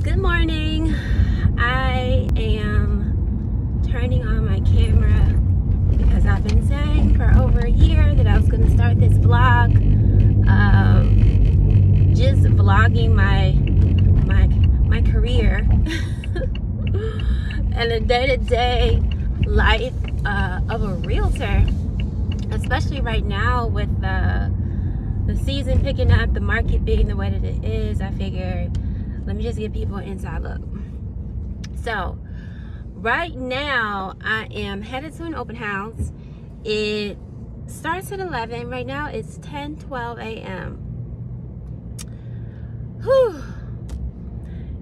Good morning. I am turning on my camera because I've been saying for over a year that I was going to start this vlog, just vlogging my career and the day-to-day life of a realtor, especially right now with the season picking up, the market being the way that it is. I figured, let me just give people an inside look. So right now I am headed to an open house. It starts at 11. Right now it's 10:12 a.m. Whew.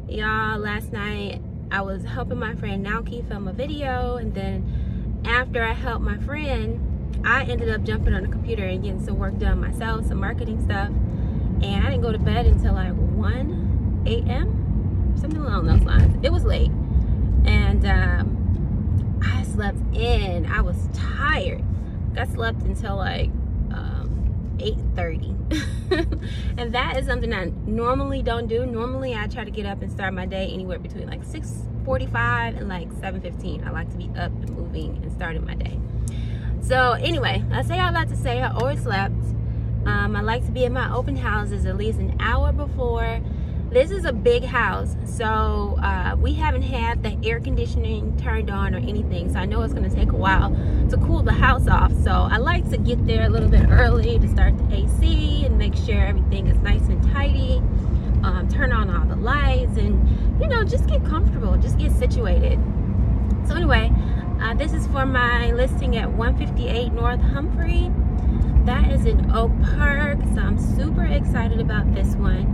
Y'all, last night I was helping my friend Naoki film a video, and then after I helped my friend, I ended up jumping on the computer and getting some work done myself, some marketing stuff, and I didn't go to bed until like 1 a.m. something along those lines. It was late, and I slept in. I was tired. I slept until like 8:30 and that is something I normally don't do. Normally I try to get up and start my day anywhere between like 6:45 and like 7:15. I like to be up and moving and starting my day. So anyway, I say all that to say I always slept. I like to be in my open houses at least an hour before. This is a big house, so we haven't had the air conditioning turned on or anything, so I know it's going to take a while to cool the house off. So I like to get there a little bit early to start the AC and make sure everything is nice and tidy, turn on all the lights, and you know, just get comfortable, just get situated. So anyway, this is for my listing at 158 North Humphrey. That is in Oak Park, so I'm super excited about this one.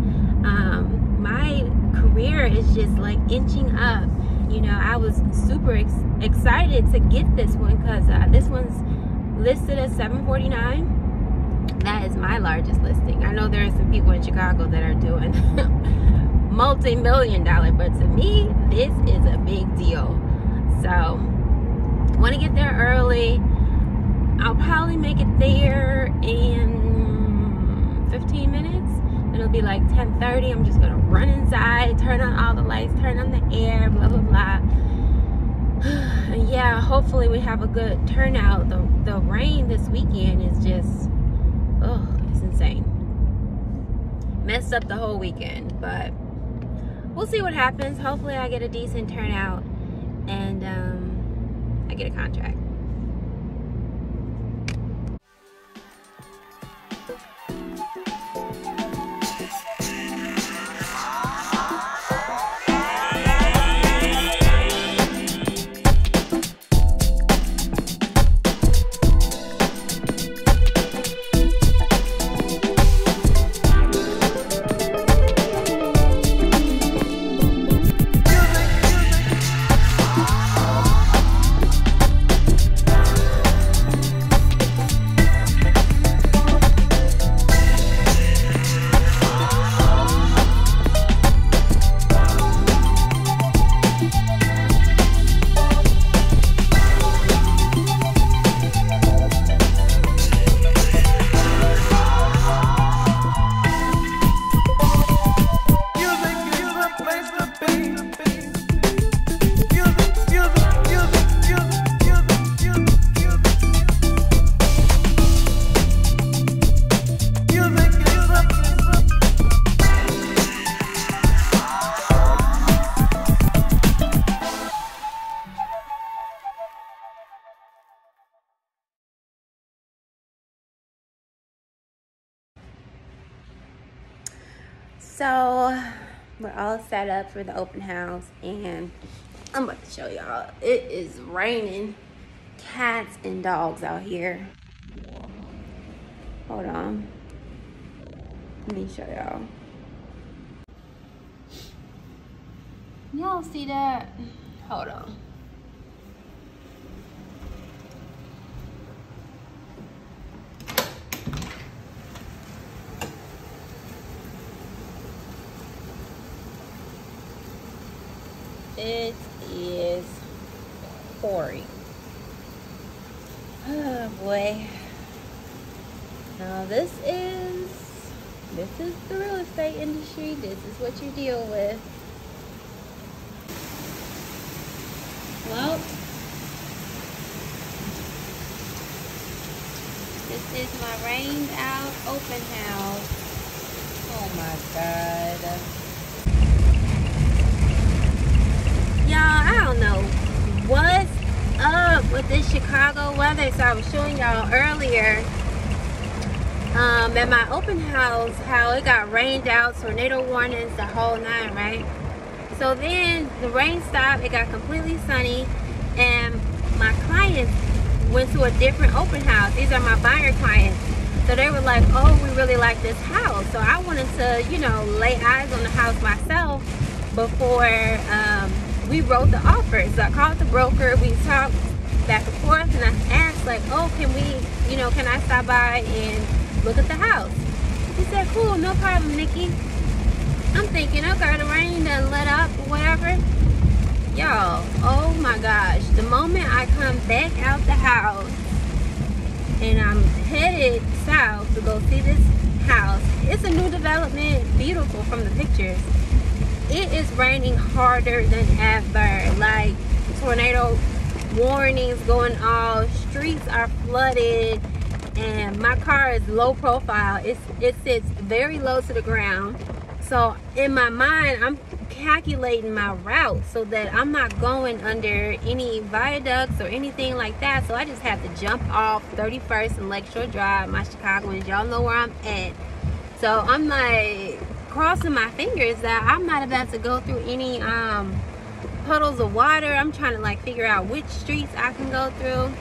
My career is just like inching up. You know, I was super excited to get this one because this one's listed at $749. That is my largest listing. I know there are some people in Chicago that are doing multi-million-dollar, but to me, this is a big deal. So, want to get there early. I'll probably make it there in 15 minutes. It'll be like 10:30. I'm just gonna run inside, turn on all the lights, turn on the air, blah blah blah. And yeah, hopefully we have a good turnout. The rain this weekend is just, oh, it's insane. Messed up the whole weekend, but we'll see what happens. Hopefully I get a decent turnout and I get a contract. So we're all set up for the open house, and I'm about to show y'all. It is raining cats and dogs out here. Hold on, let me show y'all. Y'all see that? Hold on. It is pouring. Oh boy. Now this is the real estate industry. This is what you deal with. Well, this is my rained out open house. Oh my God. Y'all, I don't know what's up with this Chicago weather. So I was showing y'all earlier at my open house how it got rained out, tornado warnings, the whole nine, right? So then the rain stopped, it got completely sunny, and my clients went to a different open house. These are my buyer clients. So they were like, oh, we really like this house. So I wanted to, you know, lay eyes on the house myself before we wrote the offer. So I called the broker, we talked back and forth, and I asked like, oh, can we, you know, can I stop by and look at the house? He said, cool, no problem, Nikki. I'm thinking, okay, the rain done let up or whatever. Y'all, oh my gosh, the moment I come back out the house and I'm headed south to go see this house, it's a new development, beautiful from the pictures. It is raining harder than ever, like tornado warnings going off, streets are flooded, and my car is low profile. It sits very low to the ground. So in my mind, I'm calculating my route so that I'm not going under any viaducts or anything like that. So I just have to jump off 31st and Lakeshore Drive. My Chicagoans, y'all know where I'm at. So I'm like crossing my fingers that I'm not about to go through any puddles of water. I'm trying to like figure out which streets I can go through.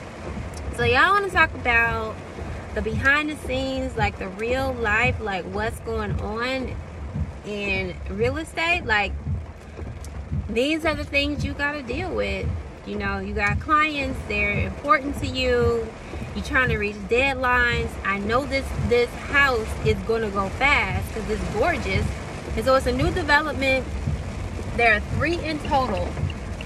So y'all want to talk about the behind the scenes, like the real life, like what's going on in real estate. Like, these are the things you got to deal with. You know, you got clients, they're important to you, you're trying to reach deadlines. I know this house is going to go fast because it's gorgeous, and so it's a new development. There are 3 in total,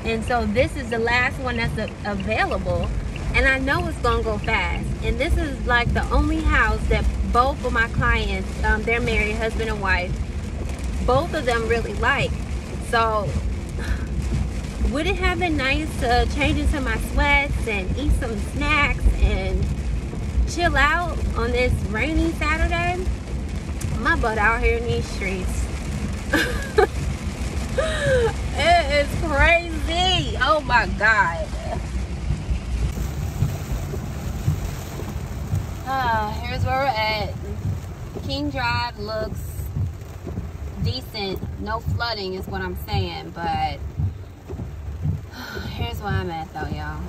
and so this is the last one that's available, and I know it's gonna go fast. And this is like the only house that both of my clients, they're married, husband and wife, both of them really like. So would it have been nice to change into my sweats and eat some snacks and chill out on this rainy Saturday? My butt out here in these streets. It is crazy. Oh my God. Here's where we're at. King Drive looks decent. No flooding is what I'm saying, but here's where I'm at though, y'all.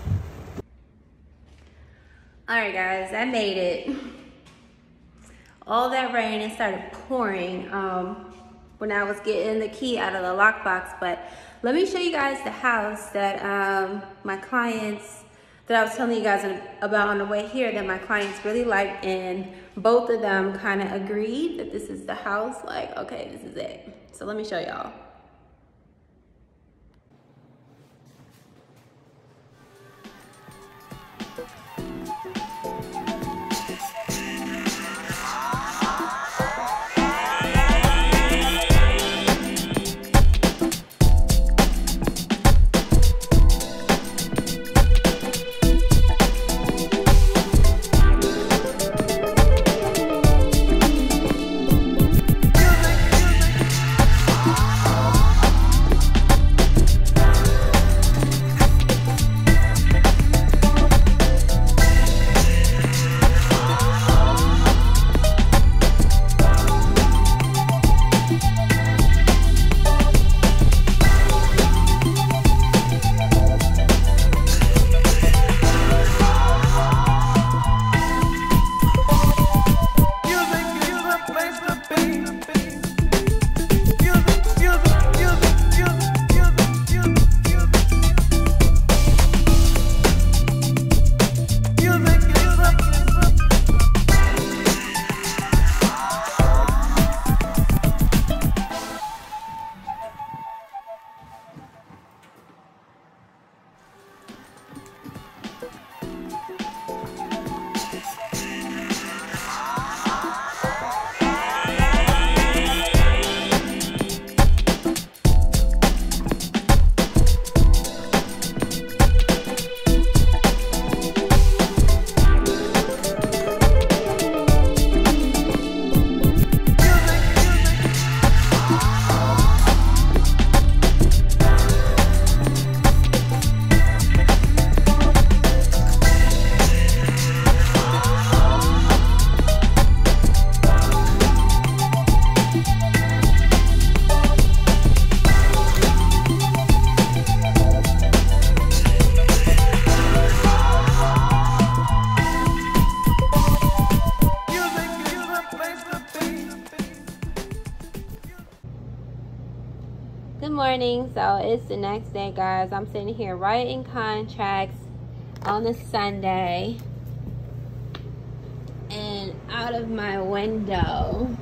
Alright guys, I made it. All that rain, it started pouring when I was getting the key out of the lockbox. But let me show you guys the house that my clients, that I was telling you guys about on the way here, that my clients really liked, and both of them kind of agreed that this is the house. Like, okay, this is it. So let me show y'all. Good morning. So it's the next day, guys. I'm sitting here writing contracts on a Sunday, and out of my window,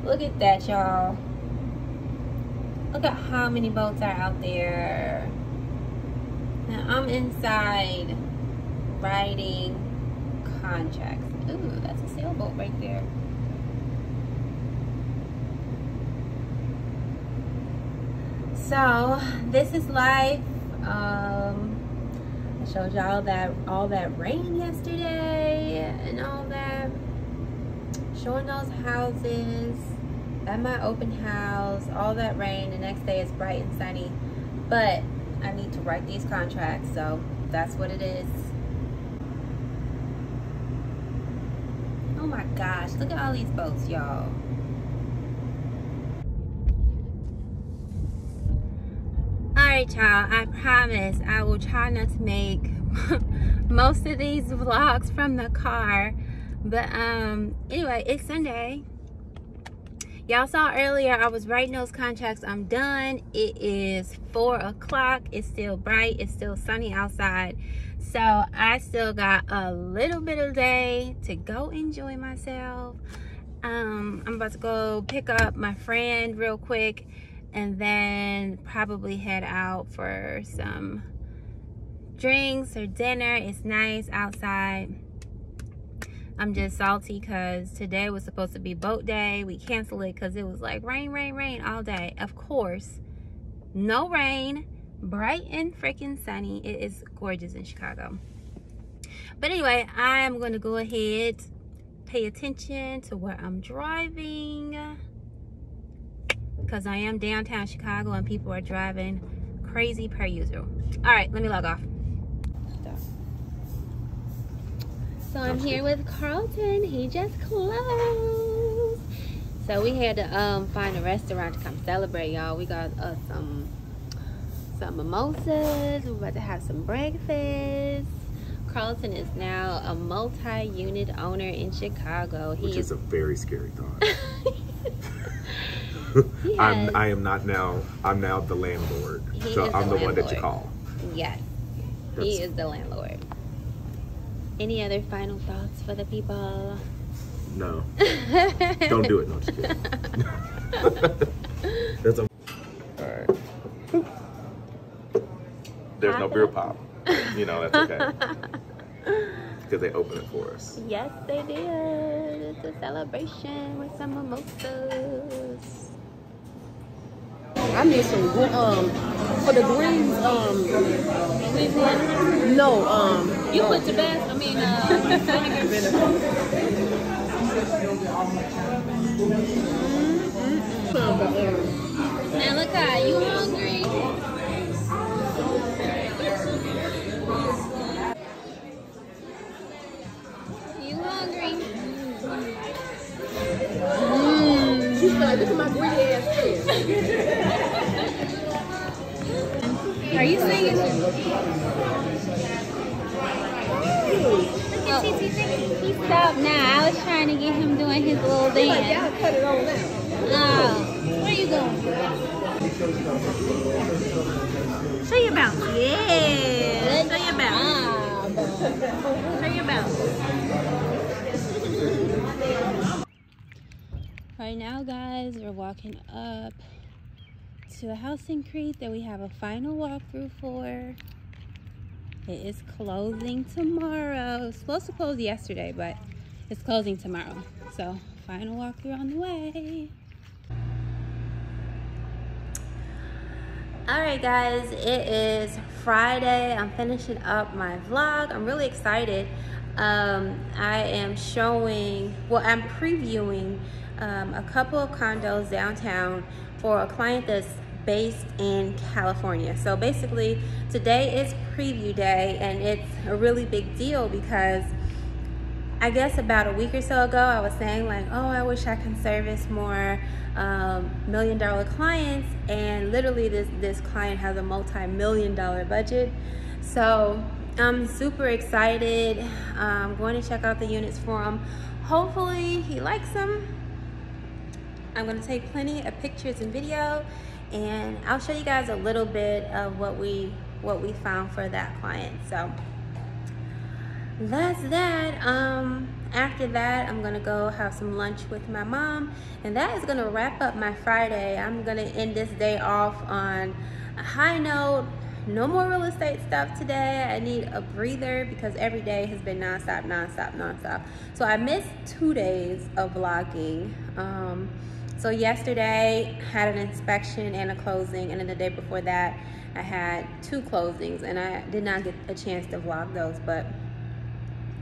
look at that, y'all. Look at how many boats are out there. Now I'm inside writing contracts. Ooh, that's a sailboat right there. So this is life. I showed y'all that all that rain yesterday and all that. Showing those houses at my open house, all that rain. The next day is bright and sunny, but I need to write these contracts, so that's what it is. Oh my gosh, look at all these boats, y'all. Alright, y'all, I promise I will try not to make most of these vlogs from the car, but anyway, it's Sunday. Y'all saw earlier I was writing those contracts. I'm done. It is 4 o'clock. It's still bright. It's still sunny outside. So I still got a little bit of day to go enjoy myself. I'm about to go pick up my friend real quick and then probably head out for some drinks or dinner. It's nice outside. I'm just salty because today was supposed to be boat day. We canceled it because it was like rain, rain, rain all day. Of course, no rain, bright and freaking sunny. It is gorgeous in Chicago. But anyway, I'm going to go ahead, pay attention to where I'm driving, because I am downtown Chicago and people are driving crazy per usual. All right, let me log off. So I'm here with Carlton. He just closed. So we had to find a restaurant to come celebrate, y'all. We got some mimosas. We're about to have some breakfast. Carlton is now a multi-unit owner in Chicago. Which is a very scary thought. Yes. I'm now the landlord. So I'm the one that you call. Yes. He is the landlord. Any other final thoughts for the people? No. Don't do it. No, just kidding. Alright. There's no beer pop. You know, that's okay. Because they opened it for us. Yes, they did. It's a celebration with some mimosas. I need some for the greens. No, You put Tabasco. I mean, vinegar. Man, look how you hungry. You hungry? she's like, look at my greedy ass face. Are you singing? He stopped now. I was trying to get him doing his little dance. Like, y'all cut it on now. Oh, where you going? Show your bounce. Yeah. Show your bounce. Show your bounce. Right now, guys, we're walking up to a house in Crete that we have a final walkthrough for. It is closing tomorrow. It was supposed to close yesterday, but it's closing tomorrow. So, final walkthrough on the way. Alright guys, it is Friday. I'm finishing up my vlog. I'm really excited. I am showing, well, I'm previewing a couple of condos downtown for a client that's based in California. So basically today is preview day, and it's a really big deal because I guess about a week or so ago I was saying like, oh, I wish I can service more $1-million clients, and literally this client has a multi-million-dollar budget. So I'm super excited. I'm going to check out the units for him. Hopefully he likes them. I'm gonna take plenty of pictures and video, and I'll show you guys a little bit of what we found for that client. So that's that. After that, I'm gonna go have some lunch with my mom, and that is gonna wrap up my Friday. I'm gonna end this day off on a high note. No more real estate stuff today. I need a breather because every day has been nonstop, nonstop, nonstop. So I missed 2 days of vlogging. So yesterday had an inspection and a closing, and then the day before that I had 2 closings, and I did not get a chance to vlog those, but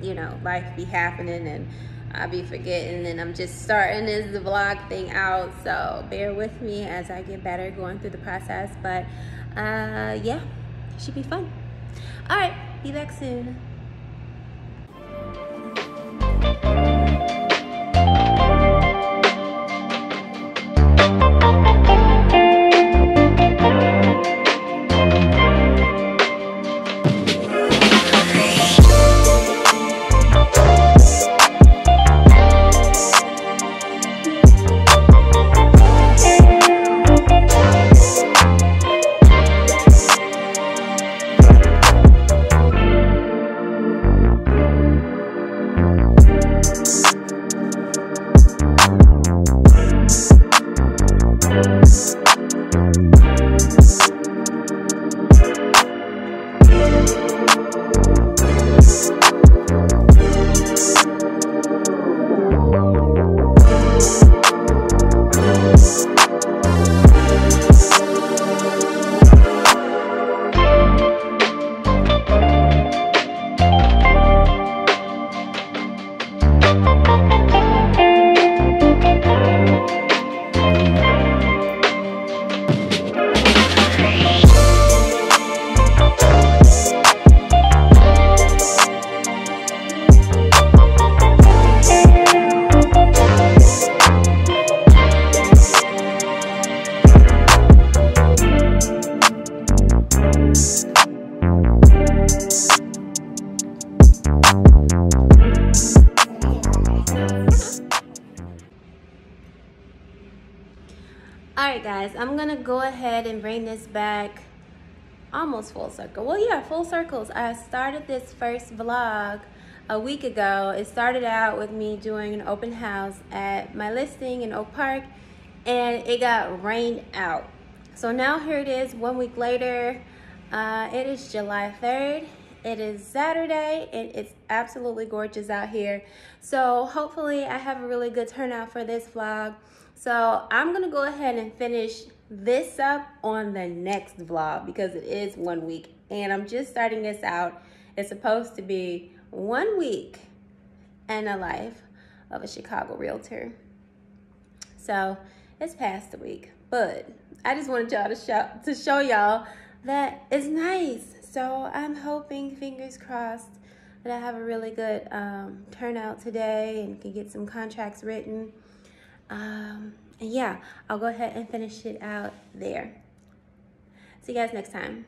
you know, life be happening and I be forgetting, and I'm just starting this vlog thing out, so bear with me as I get better going through the process. But yeah, should be fun. All right, be back soon. All right, guys, I'm gonna go ahead and bring this back almost full circle. Well, yeah, full circles. I started this first vlog a week ago. It started out with me doing an open house at my listing in Oak Park, and it got rained out. So now here it is 1 week later. It is July 3rd. It is Saturday, and it's absolutely gorgeous out here. So hopefully I have a really good turnout for this vlog. So I'm gonna go ahead and finish this up on the next vlog because it is 1 week and I'm just starting this out. It's supposed to be 1 week in the life of a Chicago realtor. So it's past a week, but I just wanted y'all to show y'all that it's nice. So I'm hoping, fingers crossed, that I have a really good turnout today and can get some contracts written. And yeah, I'll go ahead and finish it out there. See you guys next time.